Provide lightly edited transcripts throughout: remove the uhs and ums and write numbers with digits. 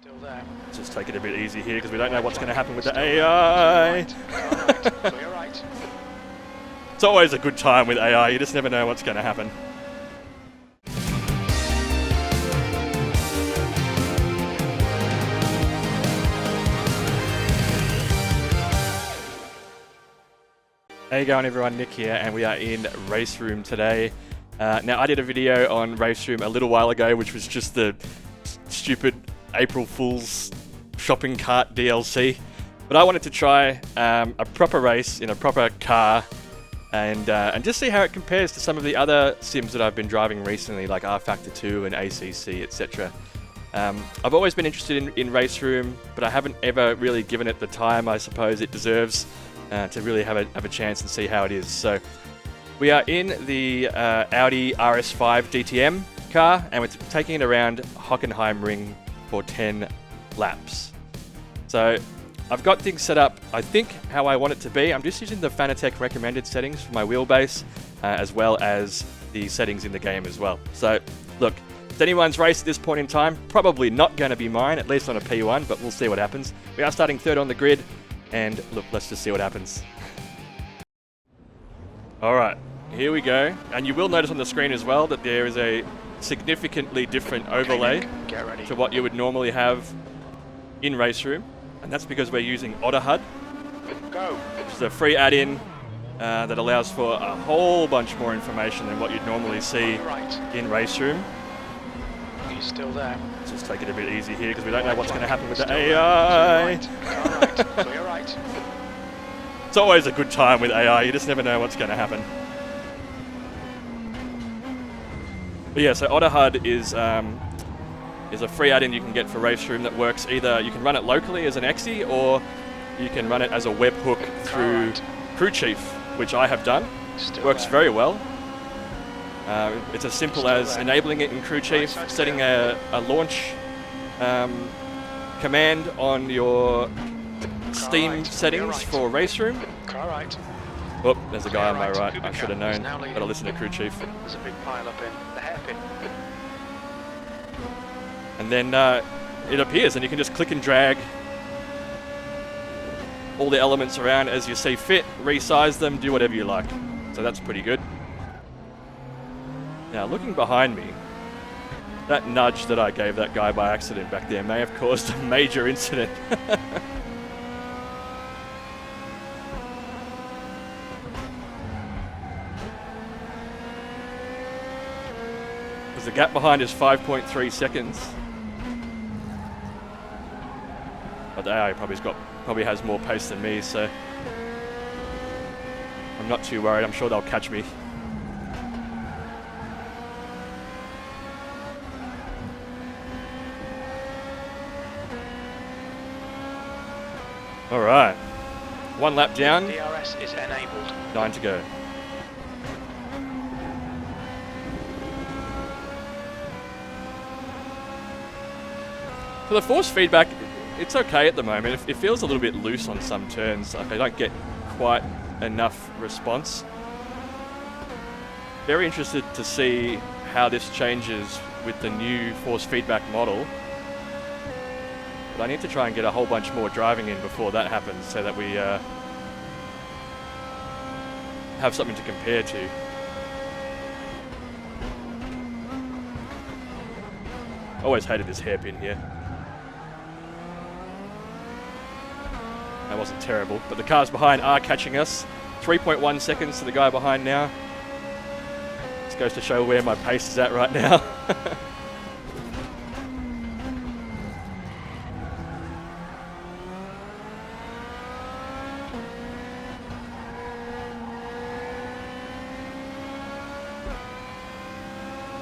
Still there. Just take it a bit easy here because we don't know what's going to happen with the AI. Right. It's always a good time with AI, you just never know what's going to happen. Hey going everyone, Nick here, and we are in RaceRoom today. Now I did a video on RaceRoom a little while ago, which was just the stupid April Fool's shopping cart DLC. But I wanted to try a proper race in a proper car and just see how it compares to some of the other sims that I've been driving recently, like R-Factor 2 and ACC, etc. I've always been interested in RaceRoom, but I haven't ever really given it the time I suppose it deserves to really have a chance and see how it is. So we are in the Audi RS5 DTM car, and we're taking it around Hockenheimring for 10 laps. So I've got things set up, I think, how I want it to be. I'm just using the Fanatec recommended settings for my wheelbase, as well as the settings in the game as well. So look, it's anyone's race at this point in time. Probably not going to be mine, at least on a P1, but we'll see what happens. We are starting third on the grid, and look, let's just see what happens. Alright, here we go. And you will notice on the screen as well that there is a significantly different overlay to what you would normally have in RaceRoom. And that's because we're using OtterHUD, which is a free add-in that allows for a whole bunch more information than what you'd normally see in RaceRoom. He's still there. Let's just take it a bit easy here because we don't know what's going to happen with the AI. Right. It's always a good time with AI, you just never know what's going to happen. But yeah, so OtterHUD is a free add-in you can get for RaceRoom that works either, you can run it locally as an exe, or you can run it as a webhook through Crew Chief, which I have done. Works very well. It's as simple as enabling it in Crew Chief, setting a launch command on your Steam settings for RaceRoom. Oh, there's a guy on my right. I should have known. Gotta listen to Crew Chief. There's a big pile up in the hairpin. And then it appears, and you can just click and drag all the elements around as you see fit, resize them, do whatever you like. So that's pretty good. Now, looking behind me, that nudge that I gave that guy by accident back there may have caused a major incident. Because the gap behind is 5.3 seconds. But the AI probably has more pace than me, so I'm not too worried. I'm sure they'll catch me. All right, 1 lap down. DRS is enabled. 9 to go. For the force feedback, it's okay at the moment. It feels a little bit loose on some turns. Like I don't get quite enough response. Very interested to see how this changes with the new force feedback model. But I need to try and get a whole bunch more driving in before that happens so that we have something to compare to. Always hated this hairpin here. That wasn't terrible, but the cars behind are catching us. 3.1 seconds to the guy behind now. This goes to show where my pace is at right now.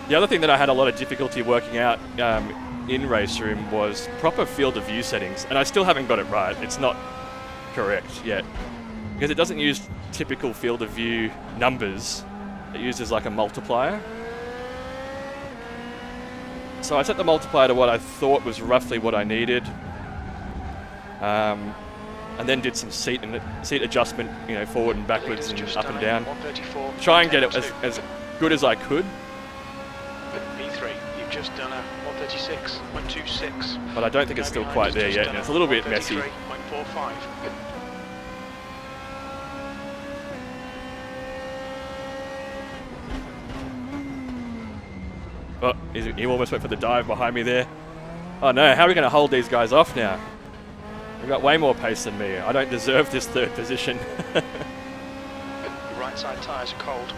The other thing that I had a lot of difficulty working out in RaceRoom was proper field of view settings, and I still haven't got it right. It's not correct yet, because it doesn't use typical field of view numbers. It uses like a multiplier. So I set the multiplier to what I thought was roughly what I needed, and then did some seat adjustment, you know, forward and backwards and up and down. Try and get it as good as I could. P3, you've just done a 36.26. but I don't think it's still quite there yet, and it's a little bit messy. 33.45. Oh, he almost went for the dive behind me there. Oh no, how are we going to hold these guys off now? We've got way more pace than me. I don't deserve this third position. Your right side tyres are cold.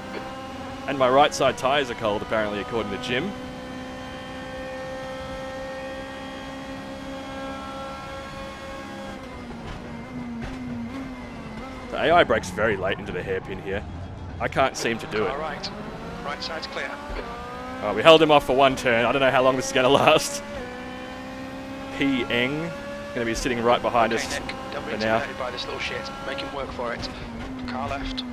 And my right side tyres are cold, apparently, according to Jim. The AI brakes very late into the hairpin here. I can't seem to do it. All right. Right side's clear. Oh, we held him off for one turn. I don't know how long this is going to last. P. Eng going to be sitting right behind us Nick, don't be for now. intimidated by this little shit. Make him work for it. Car left.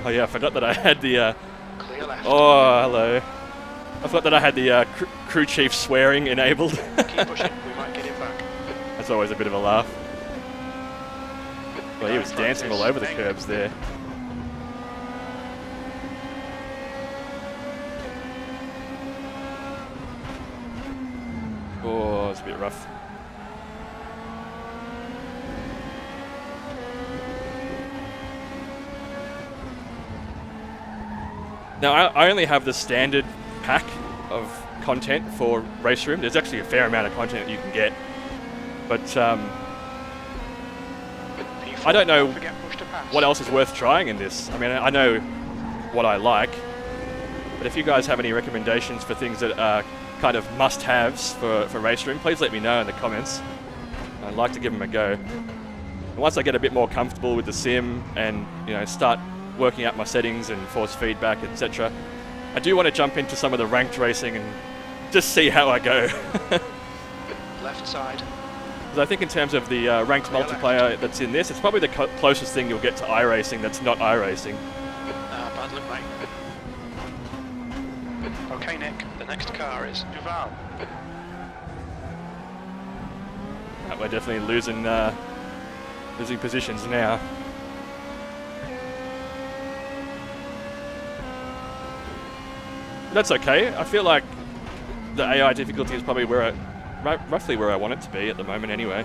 Oh yeah, I forgot that I had the... Clear left. Oh, hello. I forgot that I had the crew chief swearing enabled. Keep pushing. We might get him back. That's always a bit of a laugh. Well, he Car was in front dancing is all over the Eng. curbs there. Oh, it's a bit rough. Now, I only have the standard pack of content for RaceRoom. There's actually a fair amount of content that you can get. But P4, I don't know forget push to pass. what else is worth trying in this. I mean, I know what I like. But if you guys have any recommendations for things that are kind of must-haves for RaceRoom, please let me know in the comments. I'd like to give them a go. And once I get a bit more comfortable with the sim and, you know, start working out my settings and force feedback, etc., I do want to jump into some of the ranked racing and just see how I go. Left side. Because I think in terms of the ranked multiplayer that's in this, it's probably the closest thing you'll get to iRacing that's not iRacing. Bad luck, mate. Okay, Nick. The next car is Duval. We're definitely losing positions now. That's okay. I feel like the AI difficulty is probably where roughly where I want it to be at the moment anyway.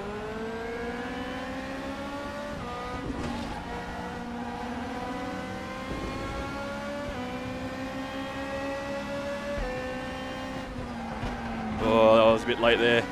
Oh, that was a bit late there.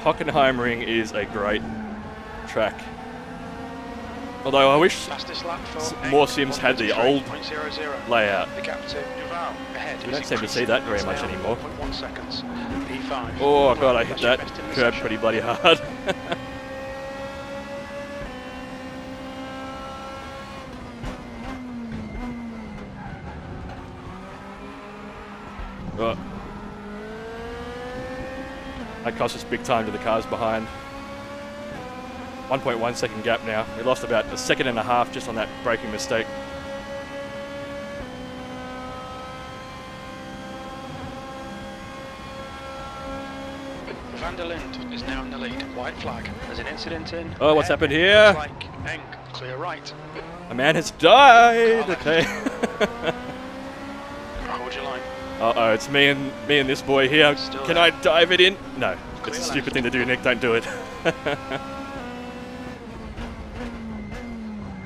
Hockenheimring is a great track. Although I wish Fastest lap for more sims had the old 1:00. layout. The gap to Duval ahead. We don't seem to see that very much anymore. 0.1 seconds. P5. Oh god, I hit That's your that best in the curb session. pretty bloody hard. Oh. That cost us big time to the cars behind. 1.1 second gap now. We lost about a second and a half just on that braking mistake. Van der Linde is now in the lead. White flag. There's an incident in. Oh, what's happened here? Looks like Eng. Clear right. A man has died. Okay. Hold your line. Uh-oh, it's me and this boy here. Still Can there. I dive it in? No. Clear It's a left. stupid thing to do, Nick. Don't do it.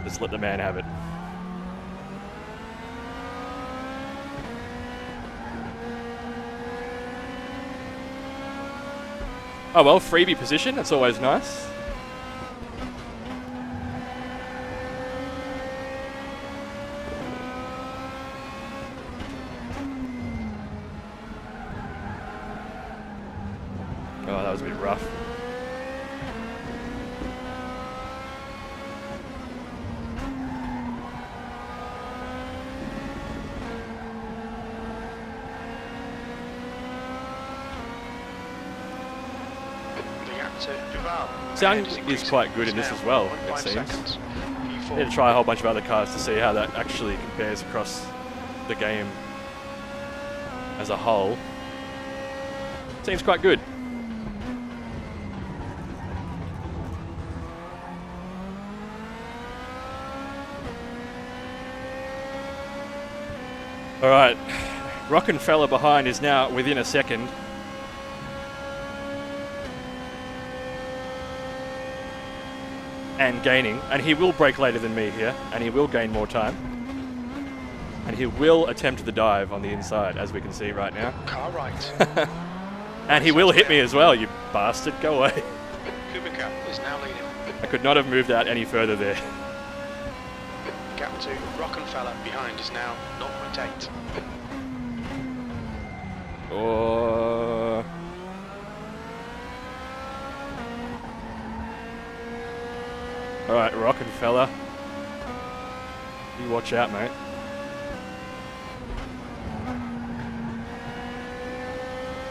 Just let the man have it. Oh well, freebie position. That's always nice. Oh, that was a bit rough. The gap to Duval. Sound Ahead is increasing. quite good in It's this now as well, 0.5 it seems. seconds. I P4. need to try a whole bunch of other cars to see how that actually compares across the game as a whole. Seems quite good. All right, Rockenfeller behind is now within a second. And gaining, and he will brake later than me here, and he will gain more time. And he will attempt the dive on the inside, as we can see right now. Car right. And he will hit me as well, you bastard. Go away. Kubica is now leading. I could not have moved out any further there. Gap to Rockenfeller behind is now 0.8. Oh. Alright, Rockenfeller. You watch out, mate.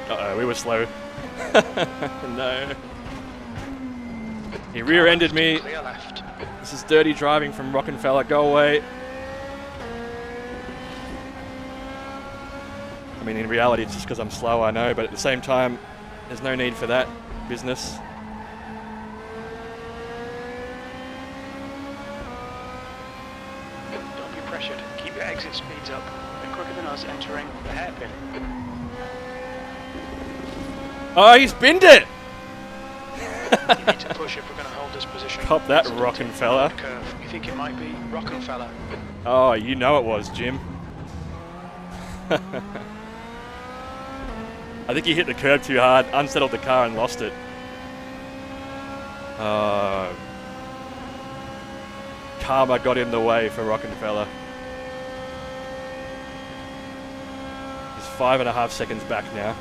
Uh-oh, we were slow. No. He rear-ended me. Clear left. This is dirty driving from Rockenfeller. Go away. I mean, in reality, it's just because I'm slow, I know, but at the same time, there's no need for that business. Don't be pressured. Keep your exit speeds up. They're quicker than us entering the hairpin. Oh, he's binned it! You need to push if we're going to hold this position. Cop that, Rockenfeller. Curve. You think it might be Rockenfeller? Oh, you know it was, Jim. I think he hit the curb too hard, unsettled the car and lost it. Karma got in the way for Rockenfeller. He's 5.5 seconds back now.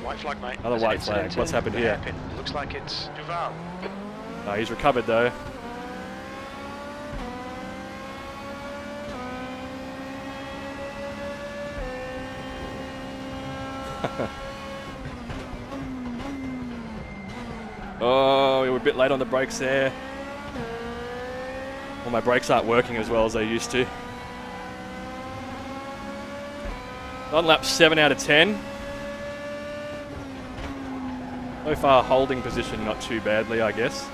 White flag, mate. Another white flag. What's happened here? It looks like it's Duval. No, he's recovered though. Oh, we were a bit late on the brakes there. Well, my brakes aren't working as well as they used to. On lap 7 out of 10. So far, holding position not too badly, I guess.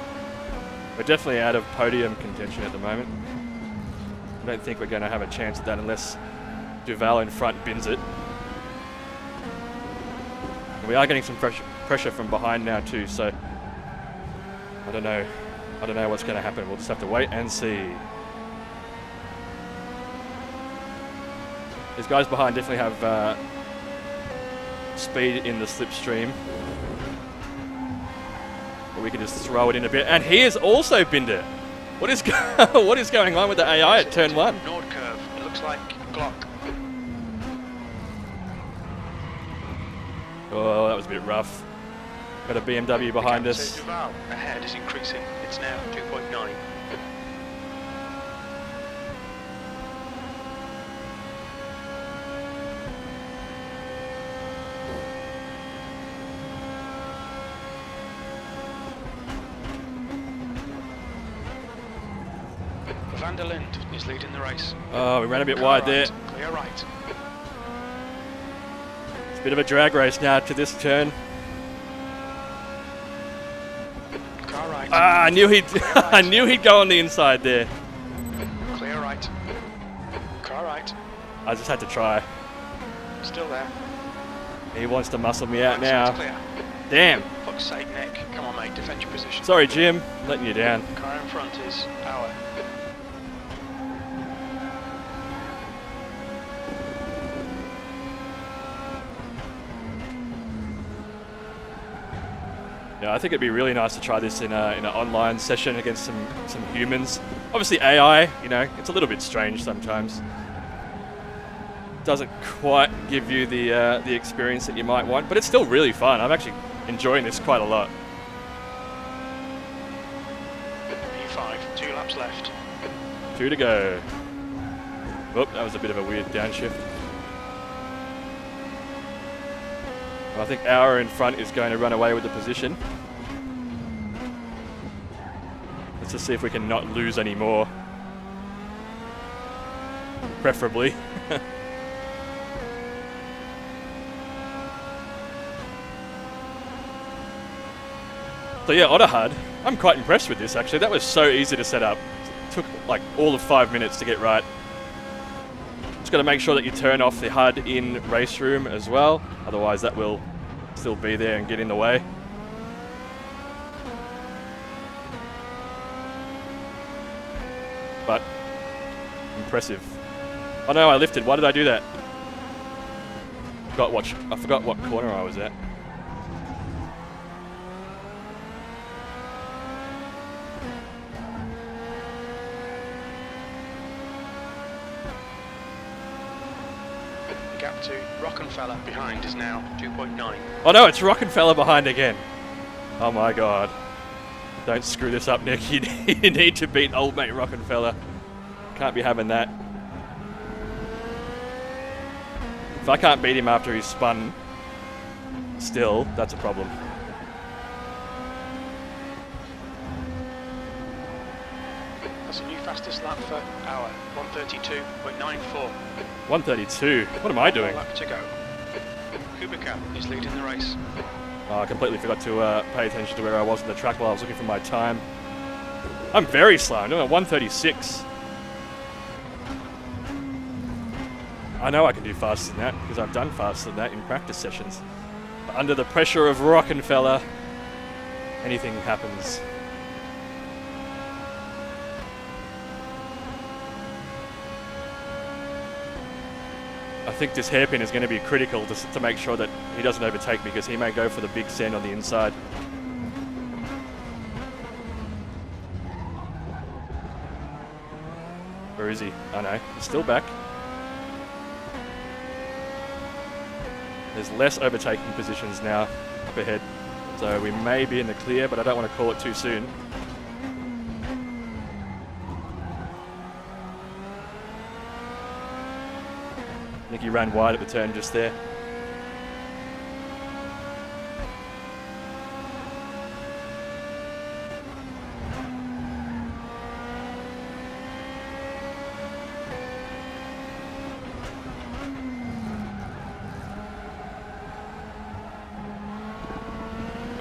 We're definitely out of podium contention at the moment. I don't think we're going to have a chance at that unless Duval in front bins it. We are getting some pressure from behind now too, so I don't know what's going to happen. We'll just have to wait and see. These guys behind definitely have speed in the slipstream. But we can just throw it in a bit. And he has also binned it. What is what is going on with the AI at turn 1? Nord curve. It looks like Glock. Oh, that was a bit rough. Got a BMW behind us. Duval ahead is increasing. It's now 2.9. Van der Linde is leading the race. Oh, we ran a bit wide there. Clear right. It's a bit of a drag race now to this turn. Car right. Ah, I knew he'd I knew he'd go on the inside there. Clear right. Car right. I just had to try. Still there. He wants to muscle me out Right now. side's clear. Damn. Fuck's sake, Nick. Come on, mate. Defend your position. Sorry, Jim. Letting you down. Car in front is power. Yeah, I think it'd be really nice to try this in an online session against some humans. Obviously AI, you know, it's a little bit strange sometimes. Doesn't quite give you the experience that you might want, but it's still really fun. I'm actually enjoying this quite a lot. P5, 2 laps left. 2 to go. Oop, that was a bit of a weird downshift. I think our in front is going to run away with the position. Let's just see if we can not lose any more. So yeah, OtterHUD, I'm quite impressed with this actually. That was so easy to set up. It took like all of 5 minutes to get right. Just got to make sure that you turn off the HUD in RaceRoom as well. Otherwise that will still be there and get in the way. But impressive. Oh no, I lifted. Why did I do that? I forgot what corner I was at. The gap to Rockenfeller behind is now 2.9. Oh no, it's Rockenfeller behind again. Oh my god. Don't screw this up, Nick. You need to beat old mate Rockenfeller. Can't be having that. If I can't beat him after he's spun, still, that's a problem. That's a new fastest lap for hour, 1:32.94. 1:32. What am I doing? Lap to go. Kubica is leading the race. Oh, I completely forgot to pay attention to where I was on the track while I was looking for my time. I'm very slow. I'm doing a 1:36. I know I can do faster than that because I've done faster than that in practice sessions. But under the pressure of Rockenfeller, anything happens. I think this hairpin is going to be critical to make sure that he doesn't overtake me because he may go for the big send on the inside. Where is he? Oh no, he's still back. There's less overtaking positions now up ahead. So we may be in the clear, but I don't want to call it too soon. Nicky ran wide at the turn just there.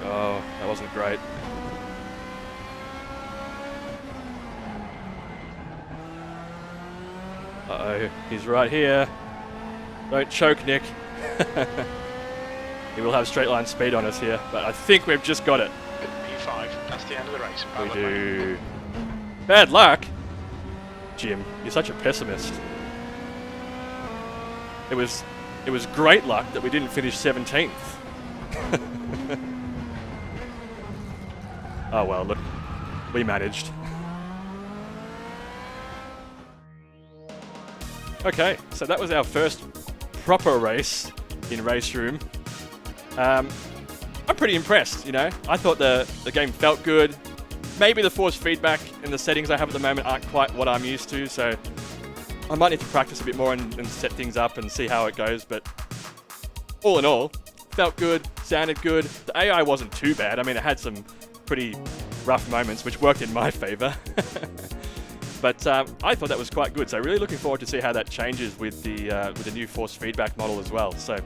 Oh, that wasn't great. Uh-oh, he's right here. Don't choke, Nick. He will have straight line speed on us here, but I think we've just got it. P5, that's the end of the race. We do. Bad luck? Jim, you're such a pessimist. It was great luck that we didn't finish 17th. Oh well, look, we managed. Okay, so that was our first proper race in RaceRoom. I'm pretty impressed, you know. I thought the game felt good. Maybe the force feedback and the settings I have at the moment aren't quite what I'm used to, so I might need to practice a bit more and set things up and see how it goes, but all in all, felt good, sounded good. The AI wasn't too bad. I mean, it had some pretty rough moments, which worked in my favor. But I thought that was quite good, so really looking forward to see how that changes with the new force feedback model as well. So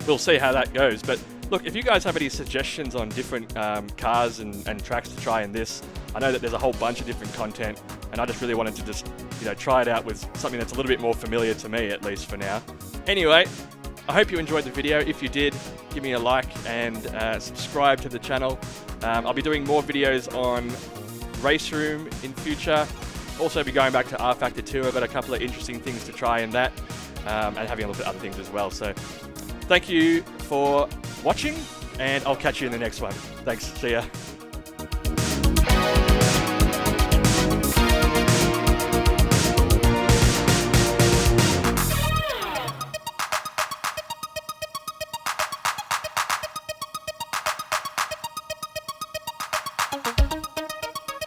we'll see how that goes. But look, if you guys have any suggestions on different cars and tracks to try in this, I know that there's a whole bunch of different content, and I just really wanted to just try it out with something that's a little bit more familiar to me, at least for now. Anyway, I hope you enjoyed the video. If you did, give me a like and subscribe to the channel. I'll be doing more videos on RaceRoom in future. Also be going back to R Factor 2. I've got a couple of interesting things to try in that, and having a look at other things as well. So thank you for watching, and I'll catch you in the next one. Thanks, see ya.